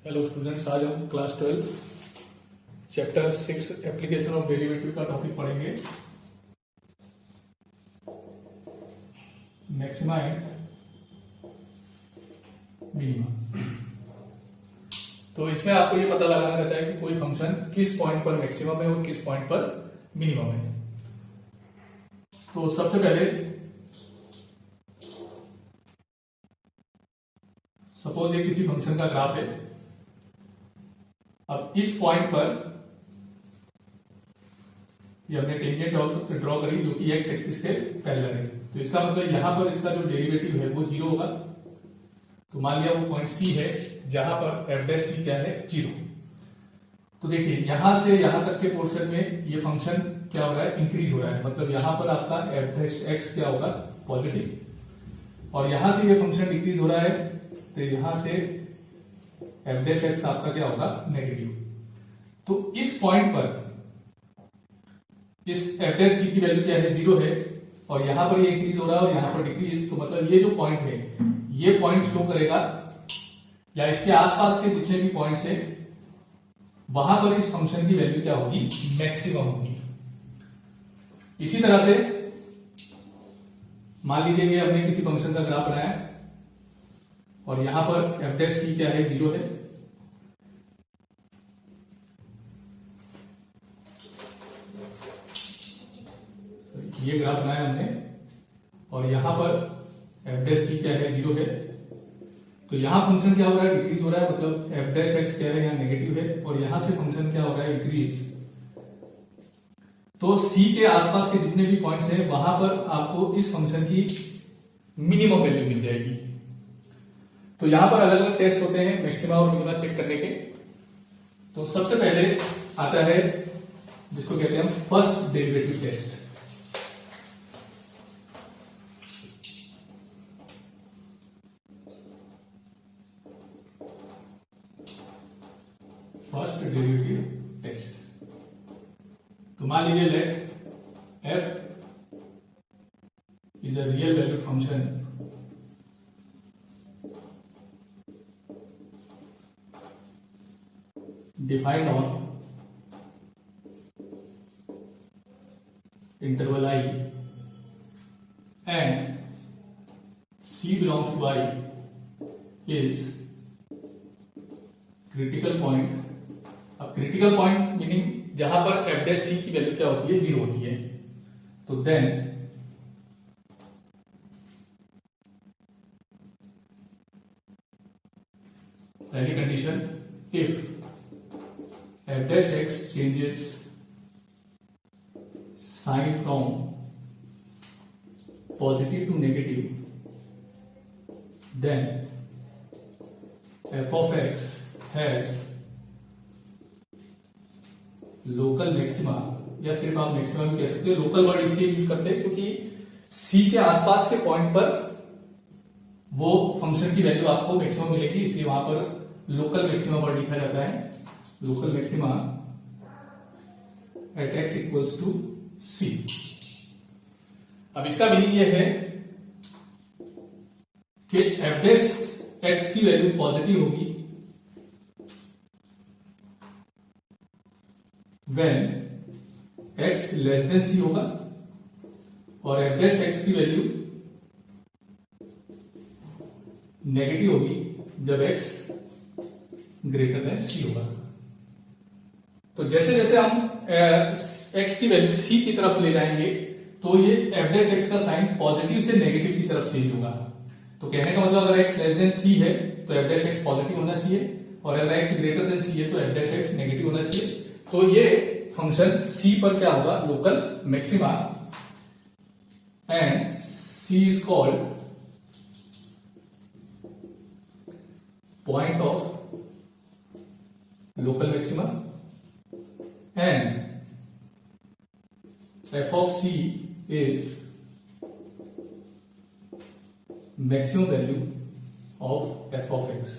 Hello students, आज हम class 12 chapter 6 application of derivative का टॉपिक पढ़ेंगे। Maxima and minima. तो इसमें आपको ये पता लगाना रहता है कि कोई फंक्शन किस पॉइंट पर मैक्सिमम है और किस पॉइंट पर मिनिमम है। तो सबसे पहले सपोज ये किसी फंक्शन का ग्राफ है। अब इस पॉइंट पर ये हमने टेंजेंट ड्रॉ करी जो कि एक्स एक्सिस के पैरेलल है। तो इसका मतलब यहां पर इसका जो डेरिवेटिव है वो जीरो होगा। तो मान लिया वो पॉइंट सी है जहां पर एफ डैश सी क्या है, जीरो। तो देखिए यहां से यहां तक के पोर्शन में ये फंक्शन क्या हो रहा है, इंक्रीज हो रहा है। मतलब यहां पर आपका एफ डैश एक्स क्या होगा, पॉजिटिव, और यहां से ये फंक्शन डिक्रीज हो रहा है तो यहां से एफ डैश एक्स आपका क्या होगा, नेगेटिव। तो इस पॉइंट पर इस एफ डैश सी की वैल्यू क्या है, जीरो है, और यहां पर ये इंक्रीज हो रहा है और यहां पर डिक्रीज। तो मतलब ये जो पॉइंट है ये पॉइंट शो करेगा, या इसके आसपास के जितने भी पॉइंट्स है वहां पर इस फंक्शन की वैल्यू क्या होगी, मैक्सिमम होगी। इसी तरह से मान लीजिए कि हमने किसी फंक्शन का ग्राफ बनाया और यहां पर एफ डैश सी क्या है, जीरो है। ये ग्राफ बनाया हमने और यहां पर एफ डैश सी क्या है, जीरो है। तो यहां फंक्शन क्या हो रहा है, डिक्रीज हो रहा है। मतलब एफ डैश एक्स क्या है, यहां नेगेटिव है, और यहां से फंक्शन क्या हो रहा है, इंक्रीज। तो सी के आसपास के जितने भी पॉइंट्स हैं वहां पर आपको इस फंक्शन की मिनिमम वैल्यू मिल जाएगी। तो यहां पर अलग अलग टेस्ट होते हैं मैक्सिमा और मिनिमा चेक करने के। तो सबसे पहले आता है जिसको कहते हैं हम first derivative test. First derivative test. तो मान लीजिए let f is a real value function defined on interval I and C belongs to I is critical point। अब critical point मीनिंग जहां पर एफ डैश सी की वैल्यू क्या होती है, जीरो होती है। तो देन पहली condition, if f dash x changes sign from positive to negative, then f of x has local maxima, या सिर्फ आप मैक्सिमा भी कह सकते हो। लोकल वर्ड इसलिए यूज करते हैं क्योंकि c के आसपास के पॉइंट पर वो फंक्शन की वैल्यू आपको मैक्सिमम मिलेगी, इसलिए वहां पर लोकल मैक्सिमा वर्ड लिखा जाता है। Local maxima at x equals to c। अब इसका मीनिंग यह है कि एफ डैश एक्स की वैल्यू पॉजिटिव होगी when x less than c होगा, और एफ डैश एक्स की वैल्यू नेगेटिव होगी जब x ग्रेटर देन c होगा। तो जैसे जैसे हम x की वैल्यू c की तरफ ले जाएंगे तो ये एफ डैश एक्स का साइन पॉजिटिव से नेगेटिव की तरफ चेंज होगा। तो कहने का मतलब अगर x लेस देन c है तो एफ डैश एक्स पॉजिटिव होना चाहिए, और अगर x ग्रेटर देन c है तो एफ डैश एक्स नेगेटिव होना चाहिए। तो ये फंक्शन c पर क्या होगा, local maxima, and c is called point of local maxima, and f of c is maximum value of f of x।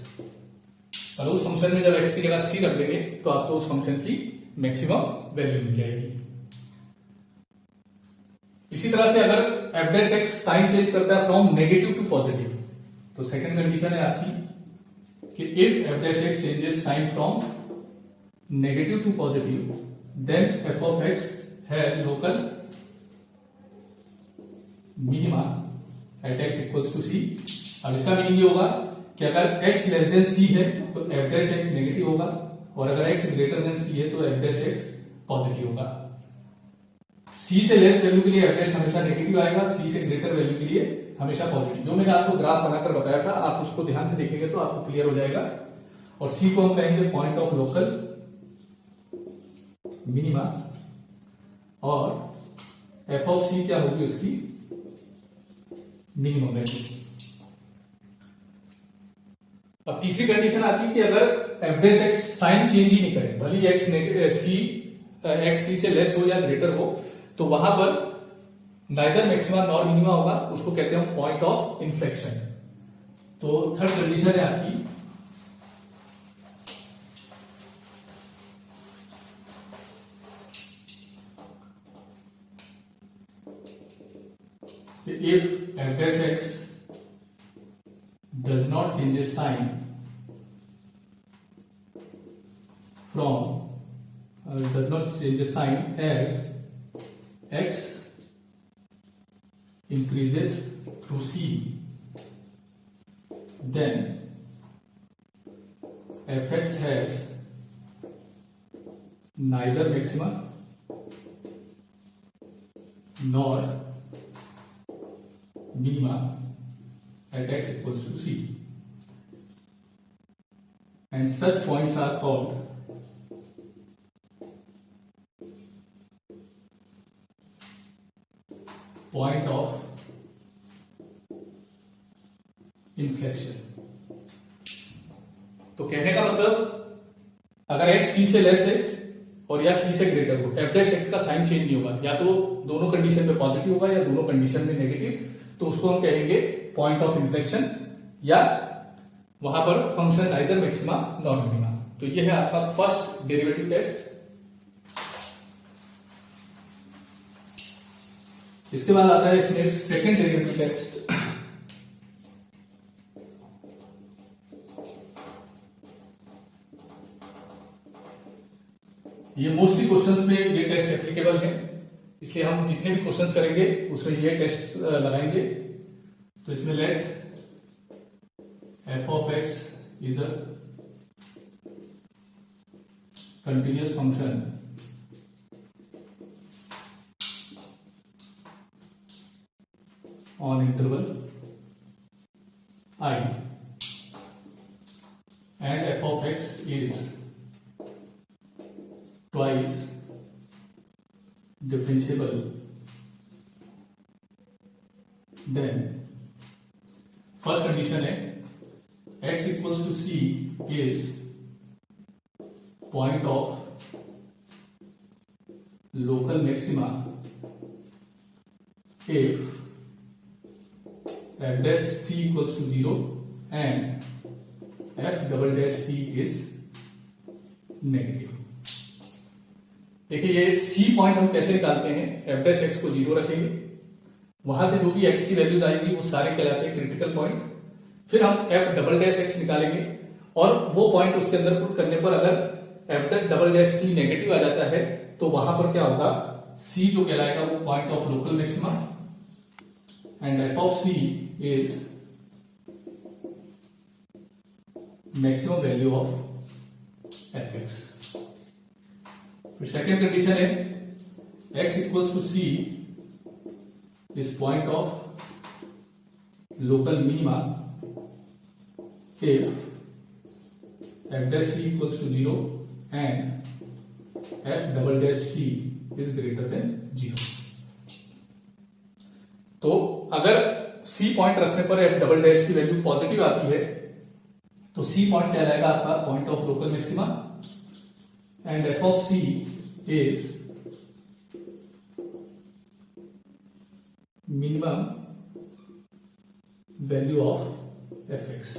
और उस फंक्शन में जब x की जगह c रख देंगे तो आपको उस फंक्शन की मैक्सिमम वैल्यू मिल जाएगी। इसी तरह से अगर f dash x sign change करता है फ्रॉम नेगेटिव टू पॉजिटिव, तो सेकंड कंडीशन है आपकी कि if f dash x changes sign from negative to positive then f of x has local minima at x equals to c. अब इसका meaning ये होगा कि अगर x लेस देन सी है तो एफ डैश एक्स नेगेटिव होगा, और अगर x ग्रेटर देन सी है तो एफ डैश एक्स पॉजिटिव होगा। c से लेस वैल्यू के लिए एफ डैश हमेशा नेगेटिव आएगा, c से ग्रेटर वैल्यू के लिए हमेशा पॉजिटिव। जो मैंने आपको ग्राफ बनाकर बताया था, आप उसको ध्यान से देखेंगे तो आपको क्लियर हो जाएगा। और c को हम कहेंगे पॉइंट ऑफ लोकल मिनिमा, और एफ ऑफ सी क्या होगी उसकी मिनिमम वैल्यू। अब तीसरी कंडीशन आती है कि अगर f dash x sign change ही नहीं करे, भले ही एक्स सी से लेस हो या ग्रेटर हो, तो वहां पर नाइदर मैक्सिमा नॉर मिनिमा होगा, उसको कहते हैं पॉइंट ऑफ इन्फ्लेक्शन। तो थर्ड कंडीशन है आपकी if f dash x does not change its sign from does not change the sign as x increases through c, then fx has neither maxima nor minima at x equals to c, and such points are called point of inflection। तो कहने का मतलब अगर x c से less है और या c से ग्रेटर हो, f डैश x का साइन चेंज नहीं होगा, या तो दोनों कंडीशन में पॉजिटिव होगा या दोनों कंडीशन में नेगेटिव, तो उसको हम कहेंगे पॉइंट ऑफ इन्फ्लेक्शन, या वहां पर function either maxima nor minima. तो ये है आपका फर्स्ट डेरिवेटिव टेस्ट। इसके बाद आता है इसमें सेकंड डेरिवेटिव टेस्ट। ये मोस्टली क्वेश्चंस में ये टेस्ट एप्लीकेबल है, इसलिए हम जितने भी क्वेश्चंस करेंगे उसमें ये टेस्ट लगाएंगे। तो इसमें late f of x is a continuous function on interval I, and f of x is twice differentiable, then first condition है x equals to c is point of local maxima if f dash c equals to 0 and f double dash c is negative। देखिए ये c point हम कैसे निकालते हैं, f dash x को 0 रखेंगे, वहां से जो भी x की वैल्यूज आएंगी वो सारे कहलाते हैं क्रिटिकल पॉइंट। फिर हम f डबल डैश x निकालेंगे, और वो पॉइंट उसके अंदर पुट करने पर अगर f double dash c negative आ जाता है तो वहां पर क्या होगा, c जो कहलाएगा वो point of local maxima, and f of c is maximum value of fx। फिर सेकेंड कंडीशन है x equals to c is point of local minima if f dash c equals to 0 and f double dash c is greater than 0। तो अगर c point रखने पर f double dash की value positive आती है तो c point कहलाएगा आपका point of local maxima, and f of c is minimum value of fx।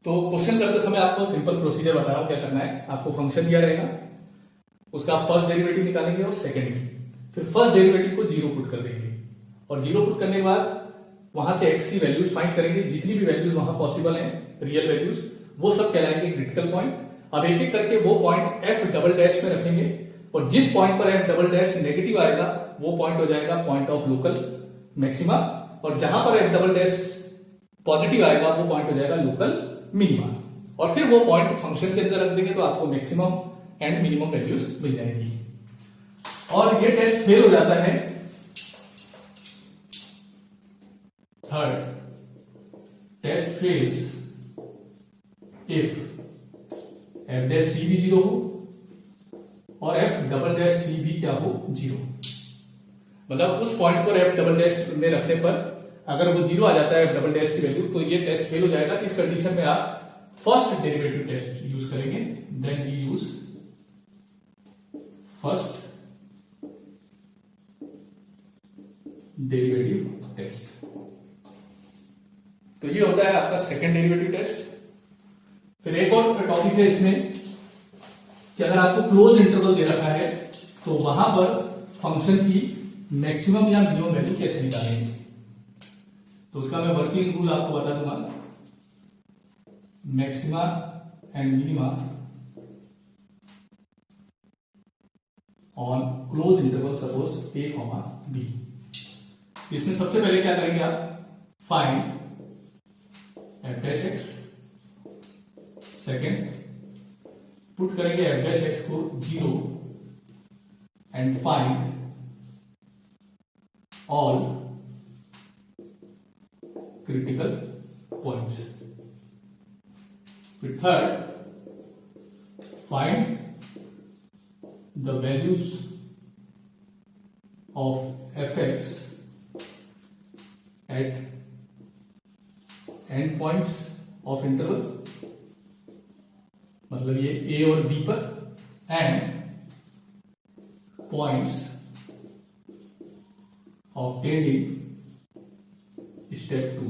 तो क्वेश्चन करते समय आपको सिंपल प्रोसीजर बता रहा हूं क्या करना है। आपको फंक्शन दिया रहेगा, उसका फर्स्ट डेरिवेटिव निकालेंगे और सेकंड, फिर फर्स्ट डेरिवेटिव को 0 पुट कर देंगे, और 0 पुट करने के बाद वहां से x की वैल्यूज फाइंड करेंगे, जितनी भी वैल्यूज वहां पॉसिबल हैं रियल वैल्यूज, वो सब कहलाएंगे क्रिटिकल पॉइंट। अब एक एक करके वो पॉइंट एफ डबल डैश में रखेंगे और जिस पॉइंट पर एफ डबल डैश नेगेटिव आएगा वो पॉइंट हो जाएगा पॉइंट ऑफ लोकल मैक्सिमा, और जहां पर एफ डबल डैश पॉजिटिव आएगा वो पॉइंट हो जाएगा लोकल मिनिमा। और फिर वो पॉइंट फंक्शन के अंदर रख देंगे तो आपको मैक्सिमम एंड मिनिमम वैल्यूज मिल जाएंगी। और ये टेस्ट फेल हो जाता है third, test fails if f dash c भी 0 हो और एफ डबल डैश सी भी क्या हो 0। मतलब उस पॉइंट पर एफ डबल डैश में रखने पर अगर वो 0 आ जाता है एफ डबल डैश की वैल्यू तो ये टेस्ट फेल हो जाएगा। इस कंडीशन में आप फर्स्ट डेरिवेटिव टेस्ट यूज करेंगे, then we use first derivative test. तो ये होता है आपका सेकेंड डेरिवेटिव टेस्ट। फिर एक और टॉपिक है इसमें कि अगर आपको क्लोज इंटरवल दे रखा है तो वहां पर फंक्शन की मैक्सिमम या मिनिमम वैल्यू कैसे निकालेंगे। तो उसका मैं वर्किंग रूल आपको बता दूंगा। Maxima and minima on close interval suppose a comma b. इसमें सबसे पहले क्या करेंगे आप, find f dash x, second put करेंगे एफ डैश एक्स को 0 and find all critical points. फिर third find the values of f x at end points of interval, मतलब ये ए और बी पर, end points obtained in step 2।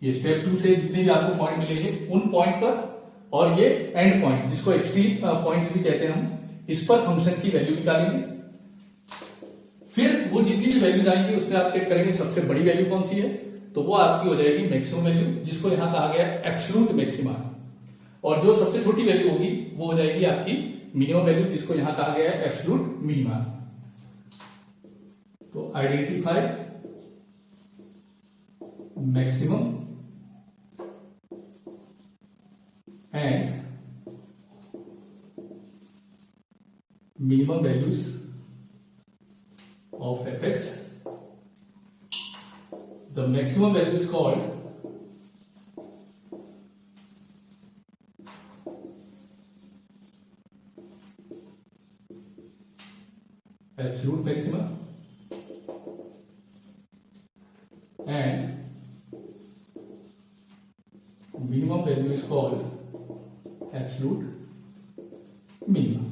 ये step 2 से जितने भी आपको पॉइंट मिलेंगे उन पॉइंट पर, और ये एंड पॉइंट जिसको एक्सट्रीम पॉइंट्स भी कहते हैं हम, इस पर फंक्शन की वैल्यू निकालेंगे। फिर वो जितनी भी वैल्यूज आएंगी उसमें आप चेक करेंगे सबसे बड़ी वैल्यू कौन सी है, तो वो आपकी हो जाएगी मैक्सिमम वैल्यू, जिसको यहां कहा गया एब्सोल्यूट मैक्सिमा। और जो सबसे छोटी वैल्यू होगी वो हो जाएगी आपकी मिनिमम वैल्यू, जिसको यहां कहा गया है एब्सोल्यूट मिनिमा। तो identify maximum and minimum values of f x. The maximum value is called absolute maxima and minimum value is called absolute minima।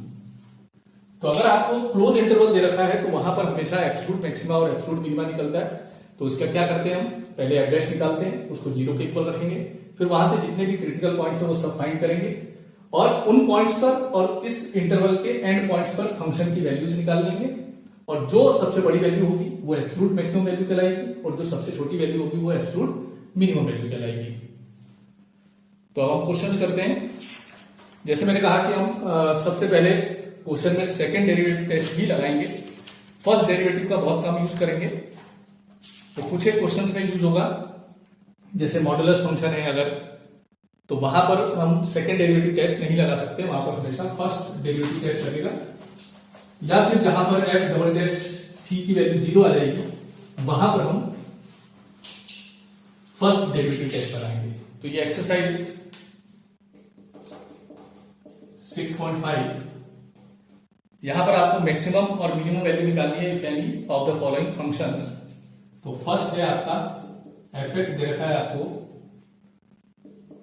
तो अगर आपको क्लोज इंटरवल दे रखा है तो वहां पर हमेशा एब्सोल्यूट मैक्सिमा और एब्सोल्यूट मिनिमा निकलता है। तो उसका क्या करते हैं हम, पहले एफ डैश निकालते हैं, उसको 0 के इक्वल रखेंगे, फिर वहां से जितने भी क्रिटिकल पॉइंट्स हैं वो सब फाइंड करेंगे और उन पॉइंट्स पर और इस इंटरवल के एंड पॉइंट्स पर फंक्शन की वैल्यूज निकाल लेंगे। और जो सबसे बड़ी वैल्यू होगी वो एब्सोल्यूट मैक्सिमम वैल्यू कहलाएगी और जो सबसे छोटी वैल्यू होगी वो एब्सोल्यूट मिनिमम वैल्यू कहलाएगी। तो अब हम क्वेश्चंस करते हैं। जैसे मैंने कहा कि हम सबसे पहले क्वेश्चन में सेकंड डेरिवेटिव टेस्ट ही लगाएंगे, फर्स्ट डेरिवेटिव का बहुत कम यूज करेंगे। तो कुछ एक क्वेश्चंस में यूज होगा, जैसे मॉडुलस फंक्शन है अगर, तो वहां पर हम सेकंड डेरिवेटिव टेस्ट नहीं लगा सकते, वहां पर हमेशा फर्स्ट डेरिवेटिव टेस्ट लगेगा। या फिर जहां पर एफ डबल डैश सी की वैल्यू 0 आ जाएगी वहां पर हम फर्स्ट डेरिवेटिव टेस्ट लगाएंगे। तो ये एक्सरसाइज 6.5, यहां पर आपको मैक्सिमम और मिनिमम वैल्यू निकालनी है if any of the following functions. तो फर्स्ट है आपका एफ एक्स दे रखा है आपको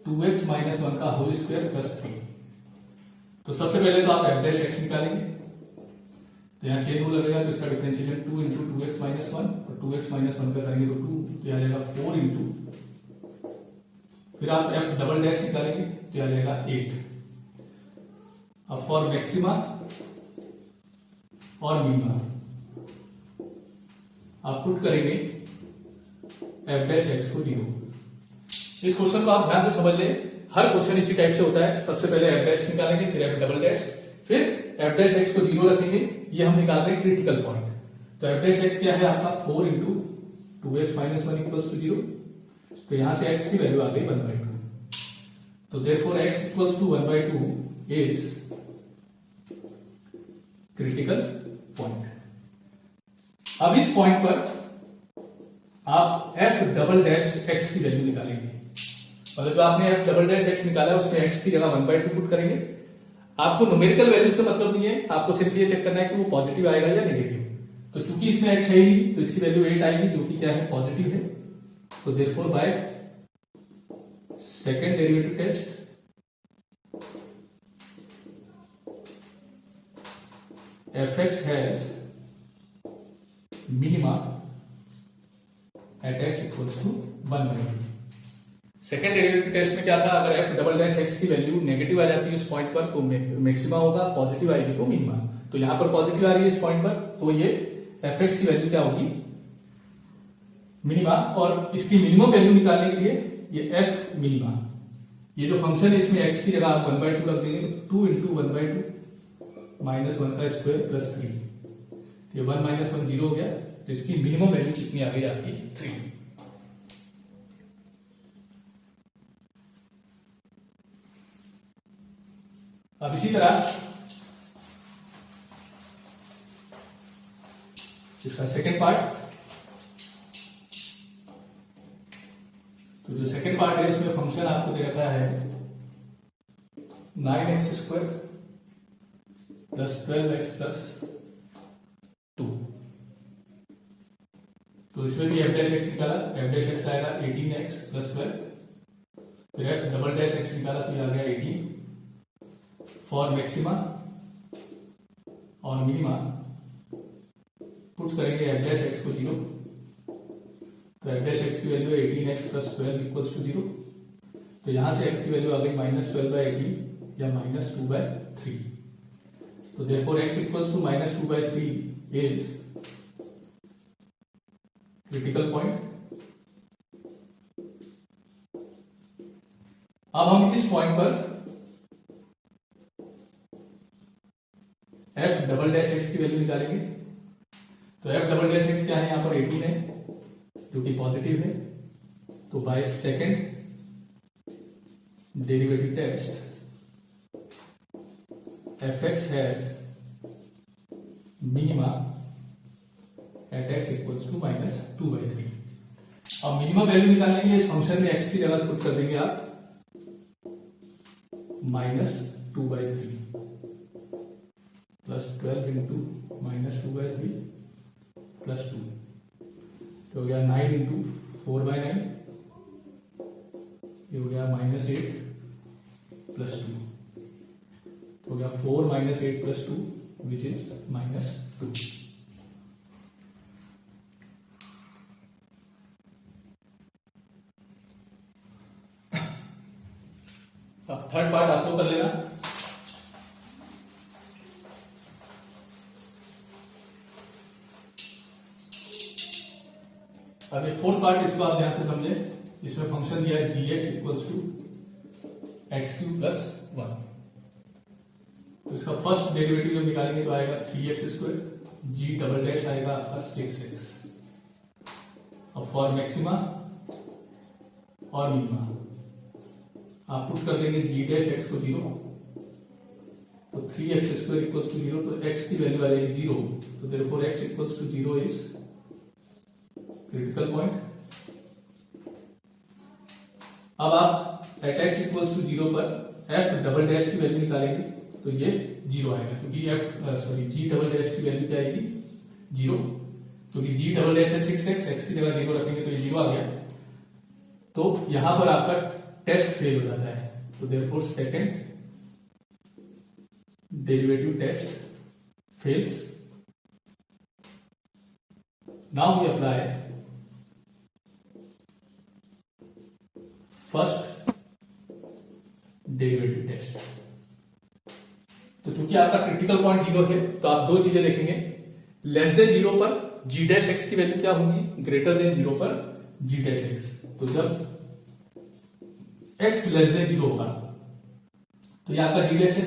2x माइनस 1 का होल स्क्वायर प्लस 3। तो सबसे पहले तो आप एफ डैश एक्स निकालेंगे, तो यहाँ चेन रूल लगेगा, तो इसका डिफरेंशिएशन 2 इंटू 2x माइनस 1 और 2x माइनस 1 का करेंगे तो 2, तो यह आ जाएगा 4 इंटू, फिर आप एफ डबल डैश निकालेंगे तो यह आ जाएगा 8। अब फॉर मैक्सिमा और मिनिमा आप पुट करेंगे एफ डैश एक्स को 0, इस क्वेश्चन को आप ध्यान से समझ लें, हर क्वेश्चन इसी टाइप से होता है। सबसे पहले एफ डैश निकालेंगे, फिर एफ डबल डैश, फिर एफ डैश एक्स को 0 रखेंगे, ये हम निकाल रहे हैं क्रिटिकल पॉइंट। तो एफ डैश एक्स क्या है आपका 4 into 2x minus 1 equals to 0। तो यहां से x की वैल्यू आ गई 1/2। तो therefore x equals to 1/2 is critical point. अब इस पॉइंट पर आप f डबल डैश x की वैल्यू निकालेंगे। मतलब जो आपने f डबल डैश x निकाला है उसमें x की जगह 1/2 पुट करेंगे। आपको न्यूमेरिकल वैल्यू से मतलब नहीं है, आपको सिर्फ ये चेक करना है कि वो पॉजिटिव आएगा या नेगेटिव। तो चूंकि इसमें x है ही तो इसकी वैल्यू 8 आएगी, जो कि क्या है पॉजिटिव है। तो therefore by second derivative test fx has minima at x equals to 1/2। Second derivative test में क्या था, अगर f डबल डैश x की वैल्यू नेगेटिव आ जाती है उस पॉइंट पर तो मैक्सिमा होगा, पॉजिटिव आएगी तो मिनिमा। तो यहां पर पॉजिटिव आ रही है इस पॉइंट पर, तो ये fx की वैल्यू क्या होगी मिनिमा। और इसकी मिनिमम वैल्यू निकालने के लिए ये f मिनिमा, ये जो फंक्शन है इसमें x की जगह आप 1/2 रख देंगे। 2 इंटू 1/2 माइनस 1 का स्क्वायर प्लस 3, ये 1 माइनस 1 0 हो गया। तो इसकी मिनिमम वैल्यू कितनी आ गई आपकी 3। अब इसी तरह इसका सेकेंड पार्ट, तो जो सेकेंड पार्ट है उसमें फंक्शन आपको दे रखा है 9x² प्लस 12x प्लस 2। तो इसमें भी एफ डैश एक्स निकाला, एफ डैश एक्स आएगा 18x प्लस 12, फिर एफ डबल डैश एक्स निकाला तो ये आ गया 18। फॉर मैक्सिमा और मिनिमा पुट करेंगे एफ डैश एक्स को 0। तो एफ डैश एक्स की वैल्यू है 18x प्लस 12 इक्वल्स टू 0। तो यहां से x की वैल्यू आ गई -12/18 या -2/3। तो therefore x equals to -2/3 is critical point। अब हम इस पॉइंट पर f डबल डैश एक्स की वैल्यू निकालेंगे। तो f डबल डैश एक्स क्या है, यहां पर 18 है जो कि पॉजिटिव है। तो by second derivative test fx has minima at x equals to -2/3। अब मिनिमम वैल्यू निकालने के लिए इस फंक्शन में x की जगह पुट कर देंगे आप -2/3 प्लस 12 इंटू -2/3 प्लस 2, तो हो गया 9 इंटू 4/9, ये हो गया -8 प्लस 2, हो गया 4 - 8 प्लस 2 विच इज -2। अब थर्ड पार्ट आप लोग कर लेना। अब ये फोर्थ पार्ट, इसको आप ध्यान से समझे। इसमें फंक्शन दिया है gx equals to x³ plus 1। तो इसका फर्स्ट डेरिवेटिव जब निकालेंगे तो आएगा 3x², g डबल डैश आएगा आपका 6x। अब फॉर मैक्सिमा और मिनिमा आप पुट कर देंगे g डैश x को 0। तो 3x² इक्वल्स टू 0, तो x की वैल्यू आ जाएगी 0। तो therefore x equals to 0 is critical point. अब आप एट x इक्वल्स टू 0 पर f डबल डैश की वैल्यू निकालेंगे तो ये 0 आएगा, क्योंकि g डबल डैश की वैल्यू क्या आएगी 0, क्योंकि g डबल डैश है 6x, x की जगह 0 रखेंगे तो ये 0 आ गया। तो यहां पर आपका टेस्ट फेल हो जाता है। तो therefore second derivative test fails. Now we apply first derivative test. तो चूंकि आपका क्रिटिकल पॉइंट 0 है तो आप दो चीजें देखेंगे। लेस देन 0 पर g डैश एक्स की वैल्यू क्या होगी, ग्रेटर देन 0 पर g डैश एक्स। तो जब x लेस देन 0 होगा तो ये आपका g डैश है।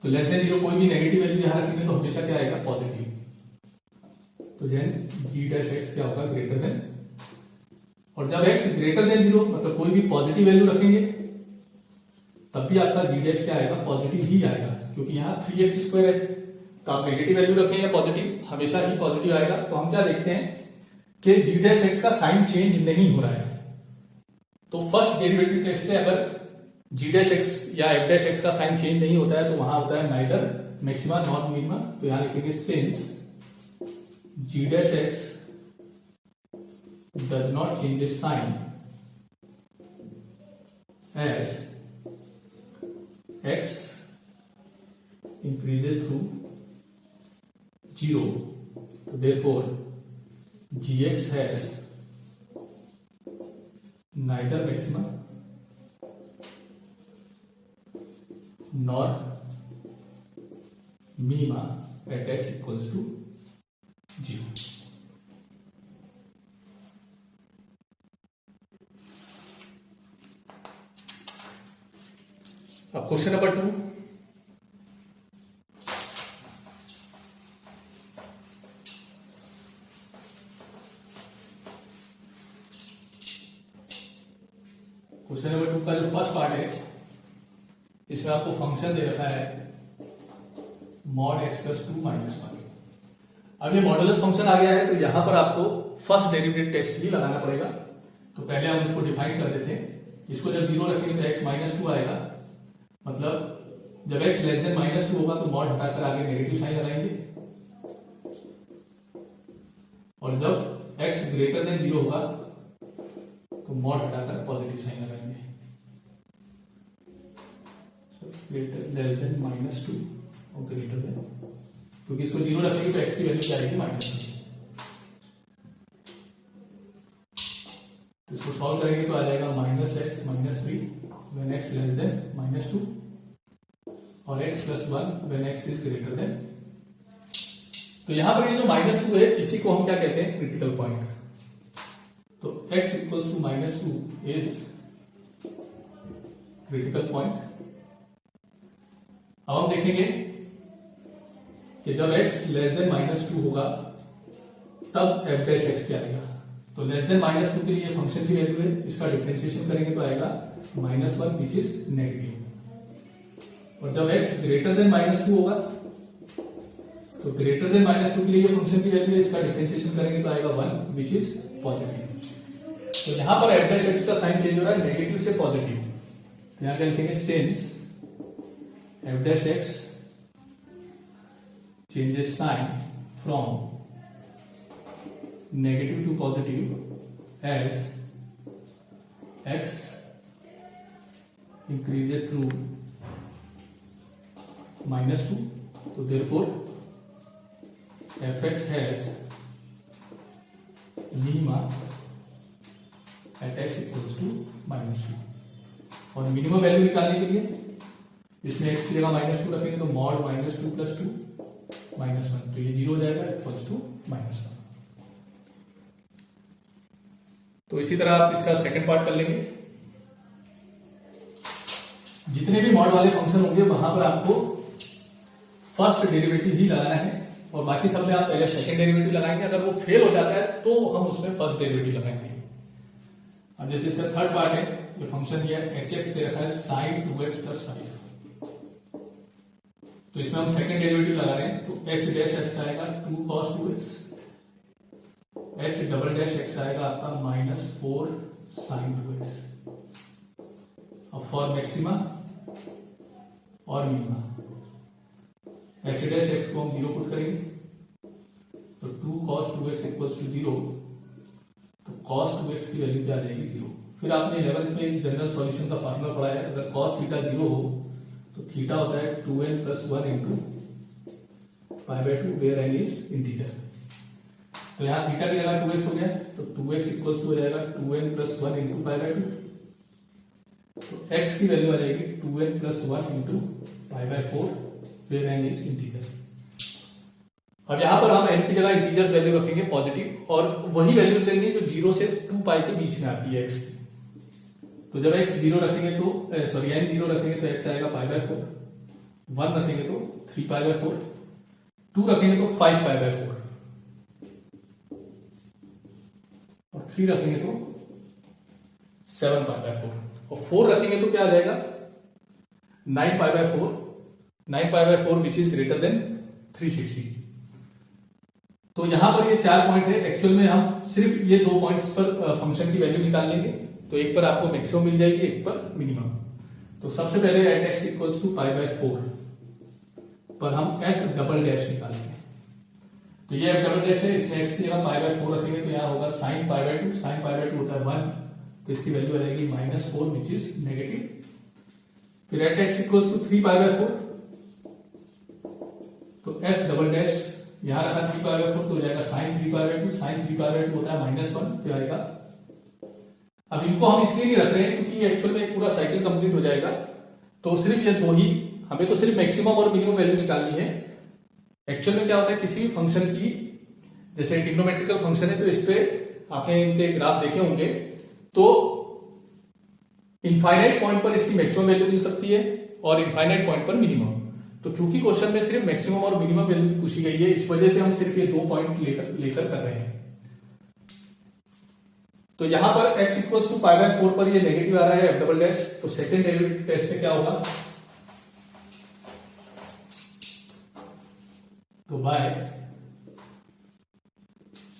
तो लेस देन 0 कोई भी नेगेटिव वैल्यू यहां रखेंगे तो हमेशा क्या आएगा, पॉजिटिव। तो देन g डैश x क्या होगा, ग्रेटर देन। और जब x ग्रेटर देन 0 मतलब कोई भी पॉजिटिव वैल्यू रखेंगे तब भी आपका g डैश क्या आएगा, पॉजिटिव ही आएगा, क्योंकि यहाँ 3x² है। तो आप नेगेटिव वैल्यू रखेंगे पॉजिटिव, हमेशा ही पॉजिटिव आएगा। तो हम क्या देखते हैं कि g डैश x का साइन चेंज नहीं हो रहा है। तो फर्स्ट डेरिवेटिव टेस्ट से अगर g डैश x या f डैश x का साइन चेंज नहीं होता है तो वहां होता है नाइदर मैक्सिमा नॉट मिनिमा। तो यहां लिखेंगे since g dash x does not change its sign as x increases through 0, so therefore gx has neither maxima nor minima at x equals to 0। अब क्वेश्चन नंबर 2, क्वेश्चन नंबर 2 का जो first part है इसमें आपको function दे रखा है mod x plus 2 minus 1। अब ये मॉडुलस फंक्शन आ गया है तो यहां पर आपको फर्स्ट डेरिवेटिव टेस्ट भी लगाना पड़ेगा। तो पहले हम इसको डिफाइन कर देते हैं। इसको जब 0 रखेंगे तो x माइनस 2 आएगा, मतलब जब x लेस देन माइनस 2 होगा तो मॉड हटाकर आगे नेगेटिव साइन लगाएंगे, और जब x ग्रेटर देन 0 होगा तो मॉड हटाकर पॉजिटिव साइन लगाएंगे। ग्रेटर लेस देन माइनस 2 और ग्रेटर देन, क्योंकि इसको 0 रखेंगे तो x की वैल्यू क्या आएगी, -2। तो इसको सॉल्व करेंगे तो आ जाएगा -x -3 when x less then -2 और x plus 1 when x is greater than. तो यहां पर ये जो -2 है इसी को हम क्या कहते हैं, क्रिटिकल पॉइंट। तो x equals to -2 is critical point. अब हम देखेंगे कि जब x लेस देन -2 होगा तब f डैश x क्या आएगा। तो लेस देन -2 के लिए फंक्शन की वैल्यू है, इसका डिफरेंशिएशन करेंगे तो आएगा -1 विच इज नेगेटिव। और जब x ग्रेटर देन -2 होगा तो ग्रेटर देन -2 के लिए ये फंक्शन की वैल्यू है, इसका डिफरेंशिएशन करेंगे तो आएगा 1 विच इज पॉजिटिव। तो यहां पर f डैश x का साइन चेंज हो रहा है नेगेटिव से पॉजिटिव। तो यहां क्या लिखेंगे, since f dash x changes sign from negative to positive as x increases through -2, so therefore fx has minima at x equals to -2। और मिनिमम वैल्यू निकालने के लिए इसमें x की जगह -2 रखेंगे तो मॉड -2 प्लस 2 -1, तो ये 0 हो जाएगा इक्वल्स टू -1। तो इसी तरह आप इसका सेकंड पार्ट कर लेंगे। जितने भी मॉड वाले फंक्शन होंगे वहां पर आपको फर्स्ट डेरिवेटिव ही लगाना है और बाकी सब में आप पहले सेकंड डेरिवेटिव लगाएंगे। अगर वो फेल हो जाता है तो हम उसमें फर्स्ट डेरिवेटिव लगाएंगे। अब जैसे इसका थर्ड पार्ट है, ये फंक्शन ये hx दे रखा है sin 2x प्लस 5, तो इसमें हम सेकंड डेरिवेटिव लगा रहे हैं। तो h डैश x आएगा 2 cos 2x, h double dash x आएगा आपका -4 sin 2x। अब फॉर मैक्सिमा और मिनिमा h डैश x को हम 0 पुट करेंगे तो 2 cos 2x इक्वल्स टू 0, तो cos 2x की वैल्यू क्या आ जाएगी, 0। फिर आपने 11th में जनरल सॉल्यूशन का फार्मूला पढ़ा है, अगर cos थीटा 0 हो तो थीटा होता है 2n plus 1 into π/2 where n is integer. तो यहाँ थीटा की जगह 2x हो गया तो 2x इक्वल्स टू हो जाएगा 2n प्लस 1 इंटू π/2। तो x की वैल्यू आ जाएगी 2n plus 1 into π/4 where n is integer. अब यहां पर हम n की जगह इंटीजर वैल्यू रखेंगे पॉजिटिव और वही वैल्यू लेंगे जो 0 से 2 पाई के बीच में आती है x की। तो जब x 0 रखेंगे तो सॉरी n 0 रखेंगे तो x आएगा पाई बाय 4, 1 रखेंगे तो 3 पाई बाय 4, 2 रखेंगे तो 5 पाई बाय 4 और 3 रखेंगे तो 7 पाई बाय 4 और 4 रखेंगे तो क्या आ जाएगा 9 पाई by 4, 9 pi by 4 which is greater than 360। तो यहां पर ये 4 पॉइंट है, एक्चुअल में हम सिर्फ ये 2 पॉइंट्स पर फंक्शन की वैल्यू निकाल लेंगे। तो एक पर आपको मैक्सिमम मिल जाएगी, एक पर मिनिमम। तो सबसे पहले at x equals to pi by 4 पर हम एफ डबल डैश निकालेंगे। तो ये एफ डबल डैश है, इसमें एक्स की जगह पाई बाय 4 रखेंगे तो यहाँ होगा sine pi by 2, sine pi by 2 होता है 1, तो इसकी वैल्यू आ जाएगी -4 विच इज नेगेटिव। फिर at x equals to 3 pi by 4 तो एफ डबल डैश यहां रखा 3 पाई बाय 4 तो हो जाएगा sine 3 pi by 2, sine 3 pi by 2 होता है -1 तो आएगा। अब इनको हम इसलिए नहीं रख रहे हैं क्योंकि एक्चुअल में पूरा साइकिल कंप्लीट हो जाएगा, तो सिर्फ ये दो ही हमें तो सिर्फ मैक्सिमम और मिनिमम वैल्यू निकालनी है। एक्चुअल में क्या होता है किसी भी फंक्शन की, जैसे ट्रिग्नोमेट्रिकल फंक्शन है तो इस पे आपने इनके ग्राफ देखे होंगे, तो इनफाइनाइट पॉइंट पर इसकी मैक्सिमम वैल्यू मिल सकती है और इनफाइनाइट पॉइंट पर मिनिमम। तो चूंकि क्वेश्चन में सिर्फ मैक्सिमम और मिनिमम वैल्यू पूछी गई है, इस वजह से हम सिर्फ ये 2 पॉइंट लेकर कर रहे हैं। तो यहां पर x equals to pi by 4 पर ये नेगेटिव आ रहा है एफ डबल डैश, तो सेकंड डेरिवेटिव टेस्ट से क्या होगा, तो by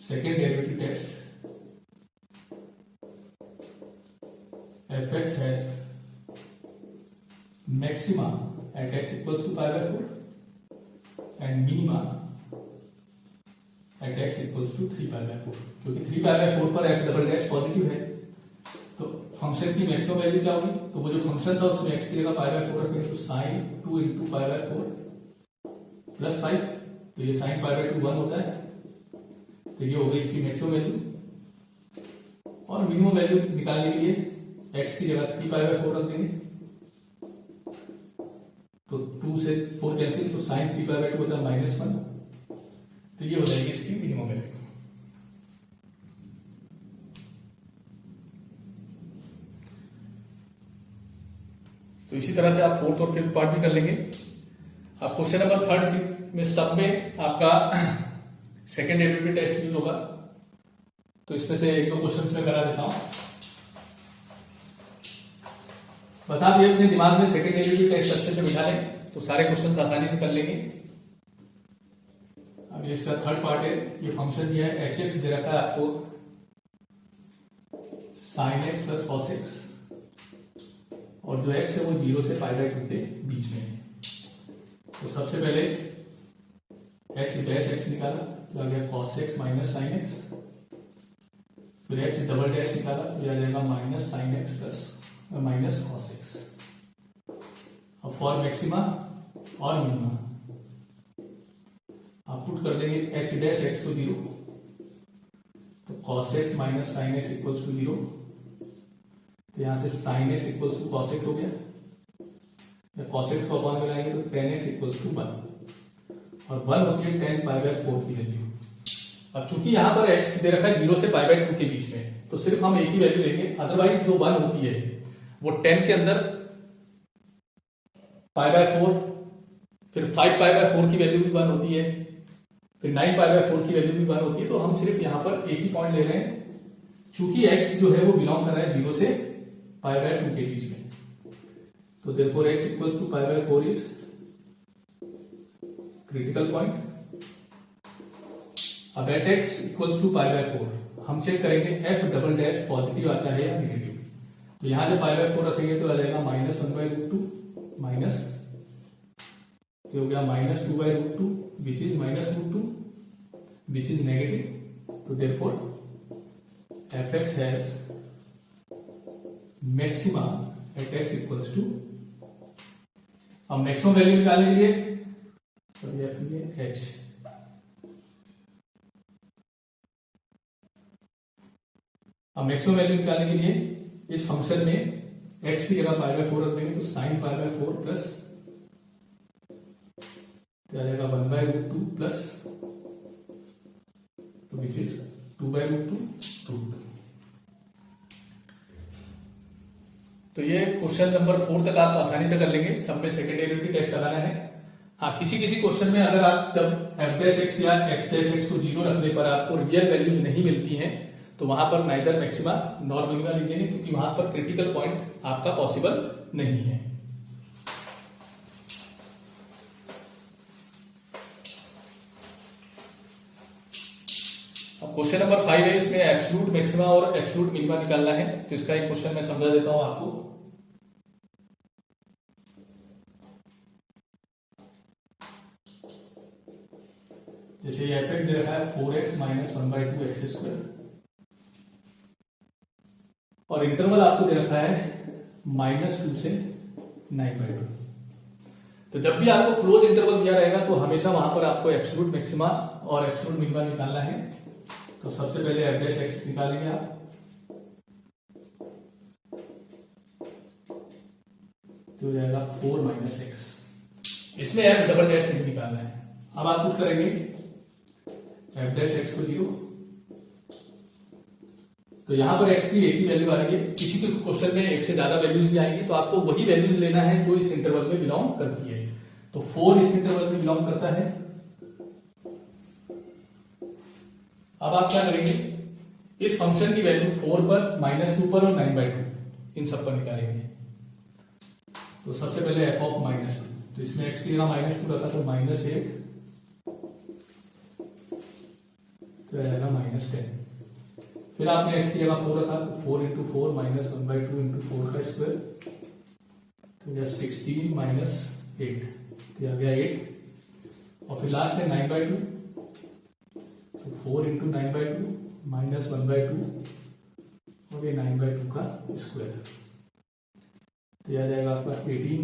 second derivative test fx has maxima at x equals to pi by 4 and minima at x equals to 3 pi by 4, क्योंकि 3 pi by 4 पर f डबल डैश पॉजिटिव है तो function की maximum value क्या होगी, तो वो जो फंक्शन था उसमें x की जगह पाई बाय 4 रखेंगे तो sine 2 into pi by 4 plus 5, तो ये साइन पाई बाय 2 1 होता है, तो ये हो गई इसकी मैक्सिमम वैल्यू। और मिनिमम वैल्यू निकालने के लिए x की जगह 3 पाई बाय 4 रख देंगे, तो 2 से 4 कैंसिल, तो साइन 3 पाई बाय 2 होता है -1, तो ये हो जाएगी इसकी मिनिमम वैल्यू। तो इसी तरह से आप 4th और 5th पार्ट भी कर लेंगे। अब क्वेश्चन नंबर 3 में सब में आपका सेकेंड डेरिवेटिव टेस्ट यूज होगा, तो इसमें से 1-2 क्वेश्चन में करा देता हूं। बस आप ये अपने दिमाग में सेकंड डेरिवेटिव टेस्ट अच्छे से बिठा लें तो सारे क्वेश्चन आसानी से कर लेंगे। अब ये इसका 3rd पार्ट है, ये फंक्शन दिया है एच एक्स दे रखा है आपको sign x plus cos x, और जो एक्स है वो 0 से पाई बाय 2 के बीच में है। तो सबसे पहले एच डैश एक्स निकाला तो आ गया cos x minus sine x, फिर एच डबल डैश निकाला तो आ जाएगा minus sine x plus minus cos x. अब फॉर मैक्सिमा और मिनिमा आप पुट कर देंगे एच डैश एक्स को 0, तो cos x minus sine x equals to 0, तो यहां से sine x equals to cos x हो गया, या कॉस एक्स को अपॉन में लाएंगे तो टेन एक्स इक्वल्स टू 1, और 1 होती है 10 पाई बाय 4 की वैल्यू। अब चूंकि यहां पर x दे रखा है 0 से पाई बाय 2 के बीच में, तो सिर्फ हम एक ही वैल्यू लेंगे, अदरवाइज जो 1 होती है वो 10 के अंदर पाई बाय 4, फिर 5 पाई बाय 4 की वैल्यू भी 1 होती है, फिर 9 पाई बाय 4 की वैल्यू भी 1 होती है। तो हम सिर्फ यहां पर एक ही पॉइंट ले रहे हैं, चूंकि x जो है वो बिलोंग कर रहा है 0 से पाई बाय 2 के बीच में, तो therefore x equals to pi by 4 is critical point. अब at x equals to pi by 4 हम चेक करेंगे f डबल डैश पॉजिटिव आता है या नेगेटिव। तो यहां से पाई बाय 4 रखेंगे तो आ जाएगा -1/√2 माइनस, तो हो गया -2/√2 which is -√2 which is negative. तो therefore fx has maxima at x equals to, अब मैक्सिमम वैल्यू निकालने के लिए तो ये h, अब मैक्सिमम वैल्यू निकालने के लिए इस फंक्शन में x की जगह पाई बाय 4 रख देंगे तो साइन पाई बाय 4 प्लस आ जाएगा 1/√2 प्लस, तो विच इज 2/√2 2। तो ये क्वेश्चन नंबर 4 तक आप आसानी से कर लेंगे, सब में सेकंड डेरिवेटिव टेस्ट लगाना है। हाँ, किसी किसी क्वेश्चन में अगर आप जब f' या x' को जीरो रखने पर आपको रियल वैल्यूज नहीं मिलती हैं तो वहां पर नाइदर मैक्सिमा नॉर मिनिमा लिख देंगे, क्योंकि वहां पर क्रिटिकल पॉइंट आपका पॉसिबल नहीं है। अब क्वेश्चन नंबर 5 है, इसमें एब्सोल्यूट मैक्सिमा और एब्सोल्यूट मिनिमा निकालना है। तो इसका एक क्वेश्चन मैं समझा देता हूं आपको। जैसे ये एफ दे रखा है 4x माइनस 1/2 एक्स स्क्वायर, और इंटरवल आपको दे रखा है -2 से 9/2। तो जब भी आपको क्लोज इंटरवल दिया रहेगा तो हमेशा वहां पर आपको एब्सोल्यूट मैक्सिमा और एब्सोल्यूट मिनिमा निकालना है। तो सबसे पहले f' निकालेंगे आप, तो हो जाएगा 4 - x। इसमें f" नहीं निकालना है। अब आप पुट करेंगे f' को 0, तो यहां पर x की एक ही वैल्यू आ रही है। किसी के क्वेश्चन में एक से ज्यादा वैल्यूज भी आएंगी तो आपको वही वैल्यूज लेना है जो इस इंटरवल में बिलोंग करती है। तो 4 इस इंटरवल में बिलोंग करता है। अब आप क्या करेंगे, इस फंक्शन की वैल्यू 4 पर, -2 पर और 9/2 इन सब पर निकालेंगे। तो सबसे पहले f ऑफ -2, तो इसमें x की जगह -2 रखा तो -8, तो आएगा -10। फिर आपने x की जगह 4 रखा तो 4 × 4 -1/2 × 4 का स्क्वायर, तो यह 16 - 8, तो आ गया 8। और फिर लास्ट में 9/2, तो 4 × 9/2 -1/2 और ये 9/2 का स्क्वायर, तो यह आ जाएगा आपका 18 -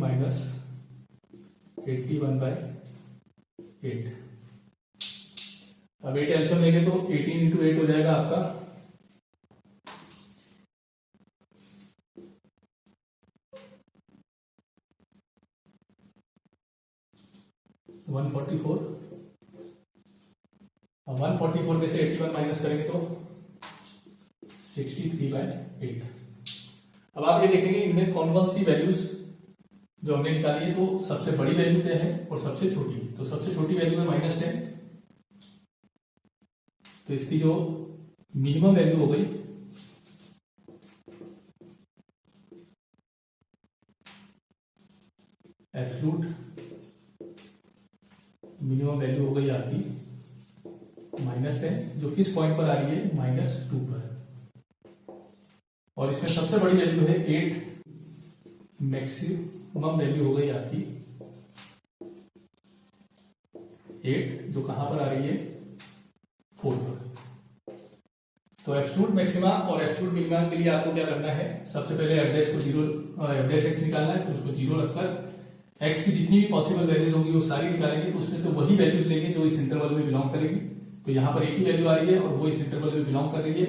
81/8। अब 8 एलसीएम लेंगे तो 18 × 8 हो जाएगा आपका 144। अब 144 में से 81 माइनस करेंगे तो 63/8। अब आप ये देखेंगे इनमें कौन कौन सी वैल्यूज जो हमने निकाली है, तो सबसे बड़ी वैल्यू क्या है और सबसे छोटी। तो सबसे छोटी वैल्यू है -10, तो इसकी जो मिनिमम वैल्यू हो गई एब्सोल्यूट मिनिमम वैल्यू हो गई आपकी -10, जो किस पॉइंट पर आ रही है, -2 पर। और इसमें सबसे बड़ी वैल्यू है 8, मैक्सिमम वैल्यू हो गई आपकी 8, जो कहां पर आ रही है, 4 पर। तो एब्सोल्यूट मैक्सिमा और एब्सोल्यूट मिनिमा के लिए आपको क्या करना है, सबसे पहले f' को 0 f' निकालना है, फिर उसको 0 रखकर x की जितनी भी पॉसिबल वैल्यूज होंगी वो सारी निकालेंगे। तो उसमें से वही वैल्यूज लेंगे जो इस इंटरवल में बिलोंग करेगी। तो यहां पर एक ही वैल्यू आ रही है और वो इस इंटरवल में बिलोंग कर रही है।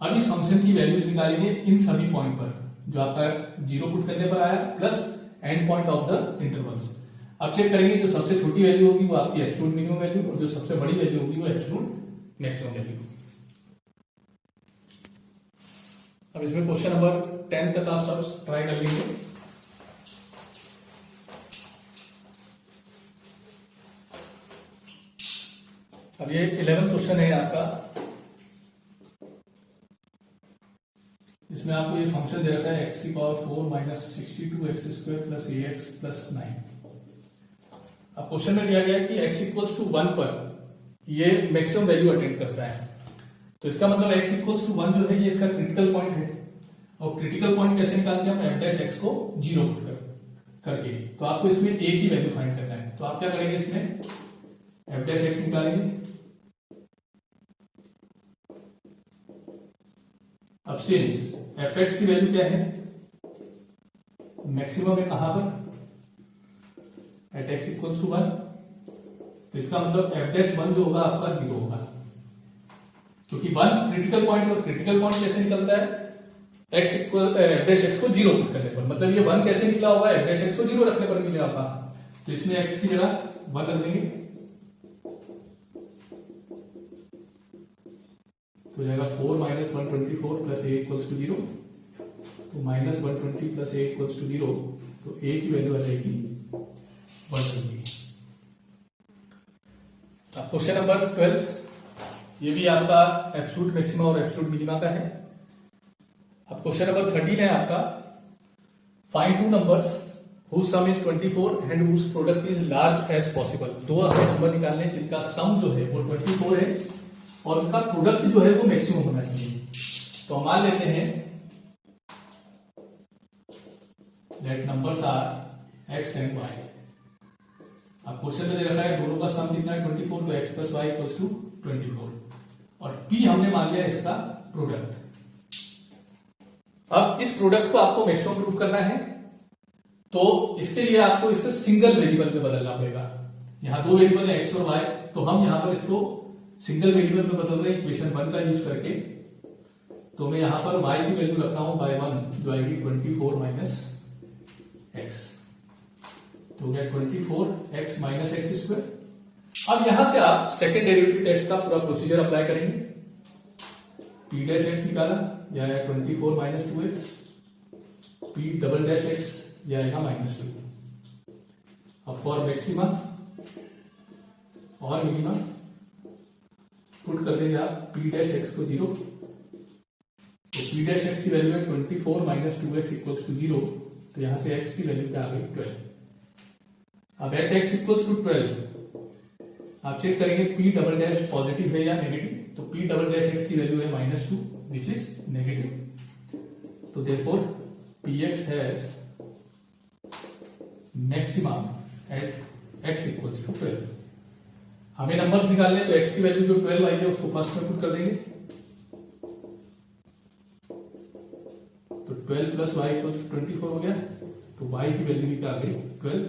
अब इस फंक्शन की वैल्यूज निकालेंगे इन सभी पॉइंट पर जो आपका 0 पुट करने पर आया, plus and point of the intervals. अब चेक करेंगे जो सबसे छोटी वैल्यू होगी वो आपकी एब्सोल्यूट मिनिमम वैल्यू, और जो सबसे बड़ी वैल्यू होगी वो एब्सोल्यूट मैक्सिमम वैल्यू। अब इसमें क्वेश्चन नंबर 10 तक आप सब ट्राई कर लेंगे। अब ये 11 क्वेश्चन है आपका, इसमें आपको ये फंक्शन दे रखा है x⁴ - 62x² + ax + 9। अब क्वेश्चन में दिया गया है कि x = 1 पर ये मैक्सिमम वैल्यू अटेंड करता है। तो इसका मतलब x = 1 जो है ये इसका क्रिटिकल पॉइंट है। और क्रिटिकल पॉइंट कैसे निकालते हैं हम, f' को 0 करके। तो आपको इसमें एक ही वैल्यू फाइंड करना है। तो आप क्या करेंगे, इसमें f' निकालेंगे। अब सिंस fx की वैल्यू क्या है, मैक्सिमम है कहां पर, एट x = 1। तो इसका मतलब f'1 जो होगा आपका 0 होगा, क्योंकि 1 क्रिटिकल पॉइंट, और क्रिटिकल पॉइंट कैसे निकलता है, f' को 0 पुट करने पर। मतलब ये 1 कैसे निकला होगा, f' को 0 रखने पर मिलेगा होगा। तो इसमें x की जगह 1 रख देंगे, तो हो जाएगा 4 - 124 + a = 0। तो -120 प्लस ए इक्वल्स टू 0, तो ए की वैल्यू आ जाएगी 120। अब क्वेश्चन नंबर 12, ये भी आपका एब्सोल्यूट मैक्सिमा और एब्सोल्यूट मिनिमा का है। अब क्वेश्चन नंबर 13 है आपका, find two numbers whose sum is 24 and whose product is large as possible। दो हमें नंबर निकालने हैं जिनका सम जो है वो 24 है और उनका प्रोडक्ट जो है वो मैक्सिमम होना चाहिए। तो हम मान लेते हैं that numbers are x and y। अब क्वेश्चन में दे रखा है दोनों का सम कितना है 24, तो x plus y equals to 24 और p हमने मान लिया इसका प्रोडक्ट। अब इस प्रोडक्ट को आपको मैक्सिमम प्रूव करना है, तो इसके लिए आपको इसको सिंगल वेरिएबल में बदलना पड़ेगा। यहां दो वेरिएबल है x और y, तो हम यहां पर इसको सिंगल वेरिएबल में बदल रहे हैं इक्वेशन 1 का यूज करके। तो मैं यहां पर y की वैल्यू रख रहा हूं बाय 1 जो आएगी 24 माइनस एक्स, तो 24x माइनस एक्स स्क्वायर। अब यहां से आप सेकेंड डेरिवेटिव टेस्ट का पूरा प्रोसीजर अप्लाई करेंगे। p डैश एक्स निकाला, यह आया 24 minus 2x, p double dash x यह आएगा -2। अब फॉर मैक्सिमा और मिनिमा पुट कर देंगे आप p डैश एक्स को 0, तो p डैश एक्स की वैल्यू है 24 माइनस 2x इक्वल्स टू 0, तो यहां से x की वैल्यू क्या आ गई 12। अब एट x इक्वल्स टू 12 आप चेक करेंगे p डबल डैश पॉजिटिव है या नेगेटिव, तो p डबल डैश x की वैल्यू है -2 विच इज नेगेटिव, तो therefore px has maximum at x equals to 12। हमें नंबर्स निकालने, तो x की वैल्यू जो 12 आई है उसको फर्स्ट में पुट कर देंगे, तो 12 प्लस वाई इक्वल्स टू 24 हो गया, तो y की वैल्यू क्या आ गई 12,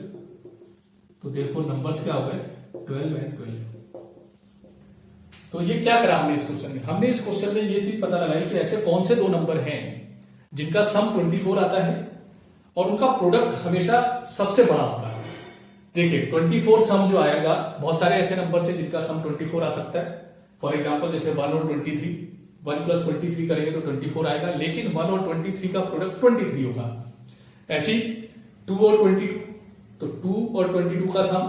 तो देयरफॉर नंबर्स क्या हो गए 12 एंड 12। तो ये क्या करा हमने इस क्वेश्चन में, हमने इस क्वेश्चन में ये चीज पता लगाई कि ऐसे कौन से दो नंबर हैं जिनका सम 24 आता है और उनका प्रोडक्ट हमेशा सबसे बड़ा होता है। देखिए 24 सम जो आएगा, बहुत सारे ऐसे नंबर से जिनका सम 24 आ सकता है। फॉर एग्जांपल जैसे 1 और 23, 1 प्लस 23 करेंगे तो 24 आएगा, लेकिन 1 और 23 का प्रोडक्ट 23 होगा। ऐसी 2 और 22, तो 2 और 22 का सम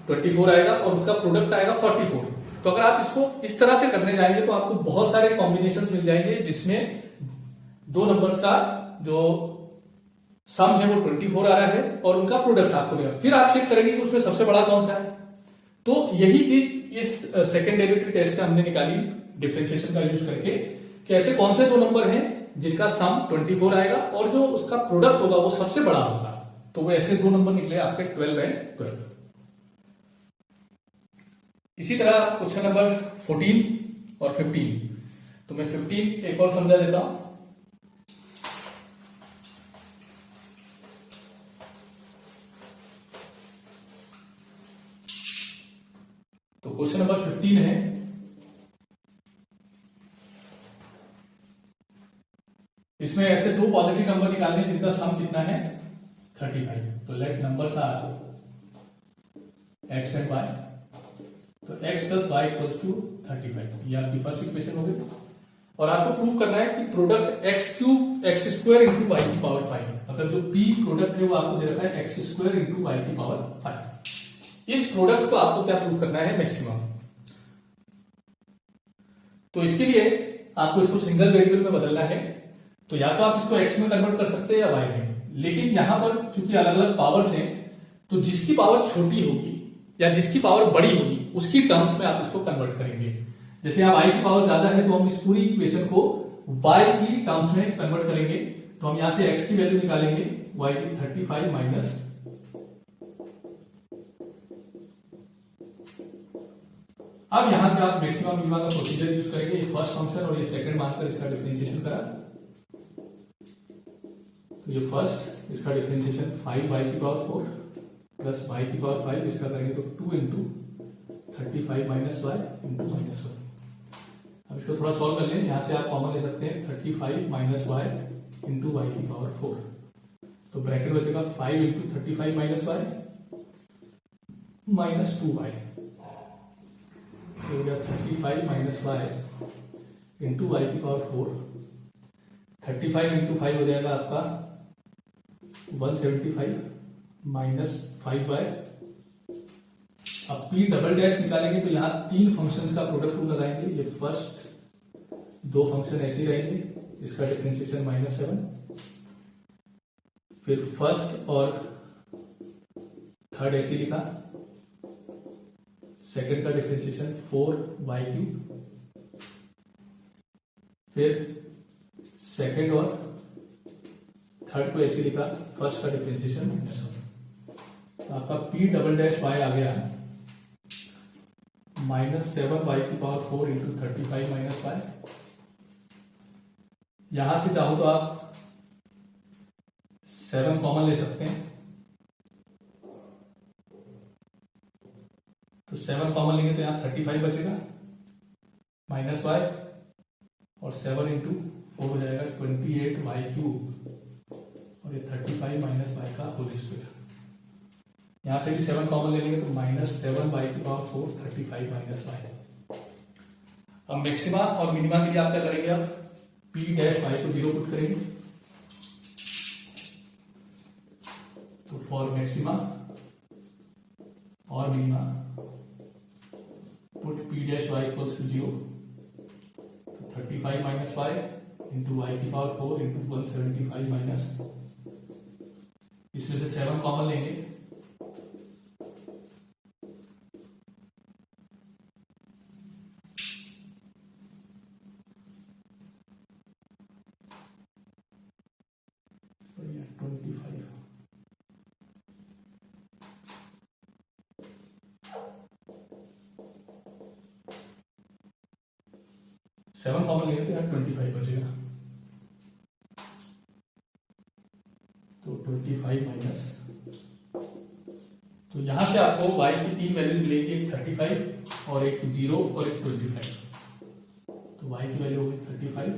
24 आएगा और उसका प्रोडक्ट आएगा 44। तो अगर आप इसको इस तरह से करने जाएंगे तो आपको बहुत सारे कॉम्बिनेशंस मिल जाएंगे जिसमें दो नंबर्स का जो सम है वो 24 आ रहा है और उनका प्रोडक्ट आपको मिलेगा। फिर आप चेक करेंगे कि उसमें सबसे बड़ा कौन सा है। तो यही चीज इस सेकेंड डेरिवेटिव टेस्ट से हमने निकाली डिफरेंशिएशन का यूज करके कि ऐसे कौन से दो नंबर हैं जिनका सम 24 आएगा और जो उसका प्रोडक्ट होगा वो सबसे बड़ा होगा। तो वो ऐसे दो नंबर निकले आपके 12 एंड 12। इसी तरह क्वेश्चन नंबर 14 और 15, तो मैं 15 एक और समझा देता हूं। तो क्वेश्चन नंबर 15 है, इसमें ऐसे दो पॉजिटिव नंबर निकालने जिनका सम कितना है 35। तो let numbers are x and y, तो x plus y equals to 35, ये आपकी फर्स्ट इक्वेशन हो गई। और आपको प्रूव करना है कि product x cube x square into y की पावर 5, मतलब जो p प्रोडक्ट है वो आपको दे रखा है x स्क्वायर इंटू वाई की पावर 5। इस प्रोडक्ट को आपको क्या प्रूव करना है मैक्सिमम। तो इसके लिए आपको इसको सिंगल वेरिएबल में बदलना है, तो या तो आप इसको x में कन्वर्ट कर सकते हैं या y में, लेकिन यहां पर चूंकि अलग अलग पावर्स हैं तो जिसकी पावर छोटी होगी या जिसकी पावर बड़ी होगी उसकी टर्म्स में आप इसको कन्वर्ट करेंगे। जैसे यहाँ y की पावर ज्यादा है तो हम इस पूरी इक्वेशन को y की टर्म्स में कन्वर्ट करेंगे, तो हम यहां से x की वैल्यू निकालेंगे y की 35 माइनस, अब यहां से आप मैक्सिमम मिनिमम का प्रोसीजर यूज करेंगे। ये फर्स्ट फंक्शन और ये सेकंड मानकर इसका डिफरेंशिएशन करा, तो ये फर्स्ट इसका डिफरेंशिएशन 5y की पावर 4 प्लस y की पावर 5, इसका करेंगे तो 2 into 35 minus y into minus 1। अब इसको थोड़ा सॉल्व कर लें, यहां से आप कॉमन ले सकते हैं 35 माइनस वाई इंटू वाई की पावर 4, तो ब्रैकेट बचेगा 5 into 35 minus Y minus 2y, हो गया 35 माइनस वाई इंटू वाई की पावर 4 35 इंटू 5 हो जाएगा आपका 175 माइनस 5/। अब पी डबल डैश निकालेंगे तो यहां 3 फंक्शंस का प्रोडक्ट रूल लगाएंगे। ये फर्स्ट 2 फंक्शन ऐसे ही रहेंगे, इसका डिफरेंशिएशन -7, फिर फर्स्ट और थर्ड ऐसे लिखा, सेकंड का डिफरेंशिएशन 4y³, फिर सेकंड और थर्ड को ऐसे लिखा, फर्स्ट का डिफरेंशिएशन -1। तो आपका पी डबल डैश वाई आ गया -7y⁴ इंटू 35 माइनस वाई। यहां से चाहो तो आप 7 कॉमन ले सकते हैं, तो 7 कॉमन लेंगे तो यहां 35 बचेगा माइनस वाई, और 7 इंटू 4 हो जाएगा 28y³ और ये 35 माइनस वाई का होल स्क्वायर। यहां से भी 7 कॉमन ले लेंगे तो -7y⁴ 35 माइनस वाई। अब मैक्सिमा और मिनिमा के लिए आप क्या करेंगे, अब पी डैश वाई को 0 पुट करेंगे, तो फॉर मैक्सिमा और minima put p dash y equals to 0, तो 35 minus y into y⁴ into 175 minus, इसमें से 7 कॉमन लेंगे, तो ये 25 7 कॉमन लेंगे तो यहाँ 25 बचेगा, तो 25 माइनस, तो यहां से आपको y की 3 वैल्यूज मिलेगी, एक 35 और एक 0 और एक 25। तो y की वैल्यू होगी 35,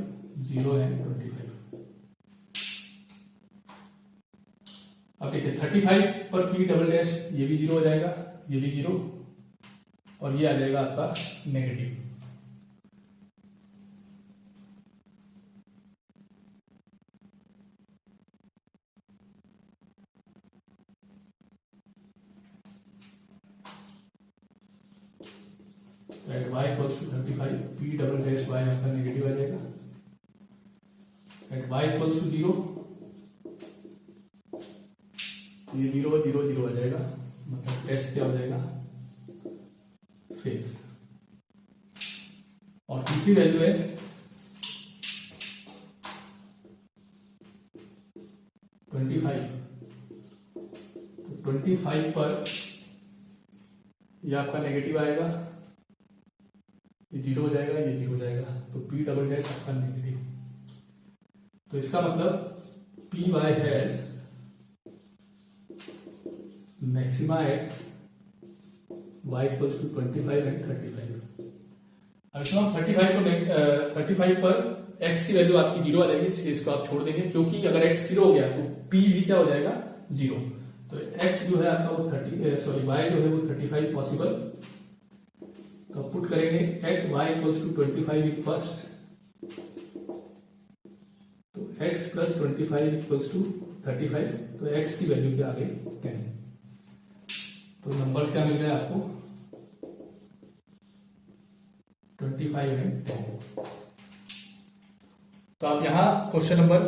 0 एंड 25। अब देखिए 35 पर p डबल डैश, ये भी 0 हो जाएगा, ये भी 0, और ये आ जाएगा आपका negative. At y equals to 35, p double dash y आपका नेगेटिव आ जाएगा। एट y इक्वल्स टू 0, ये 0 0 0 आ जाएगा, मतलब टेस्ट क्या हो जाएगा, फेस। और तीसरी वैल्यू है तो 25 पर ये आपका नेगेटिव आएगा, ये 0 हो जाएगा, ये 0 हो जाएगा, तो p डबल डैश आपका नेगेटिव। तो इसका मतलब p y has maxima at y equals to 25 and 35। अब इसमें हम 35 पर x की वैल्यू आपकी 0 आ जाएगी, इसलिए इसको आप छोड़ देंगे, क्योंकि अगर x 0 हो गया तो p भी क्या हो जाएगा, 0। तो x जो है आपका वो y जो है वो 35 पॉसिबल, तो पुट करेंगे at y equals to 25 in first, तो x प्लस 25 इक्वल्स टू 35, तो x की वैल्यू क्या आ गई 10। तो नंबर्स क्या मिल गए आपको 25 एंड 10। तो आप यहां क्वेश्चन नंबर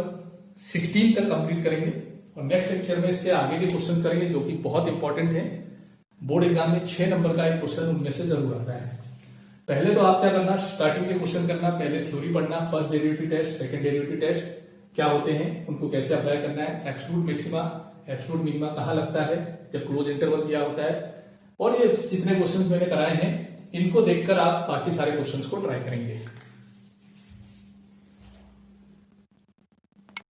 16 तक कंप्लीट करेंगे, और नेक्स्ट लेक्चर में इसके आगे के क्वेश्चंस करेंगे जो कि बहुत इंपॉर्टेंट है। बोर्ड एग्जाम में 6 नंबर का एक क्वेश्चन उनमें से जरूर आता है। पहले तो आप क्या करना, स्टार्टिंग के क्वेश्चन करना, पहले थ्योरी पढ़ना, first derivative test, second derivative test क्या होते हैं, उनको कैसे अप्लाई करना है, एब्सोल्यूट मैक्सिमा एब्सोल्यूट मिनिमा कहाँ लगता है जब क्लोज इंटरवल दिया होता है, और ये जितने क्वेश्चंस मैंने कराए हैं इनको देखकर आप बाकी सारे क्वेश्चंस को ट्राई करेंगे।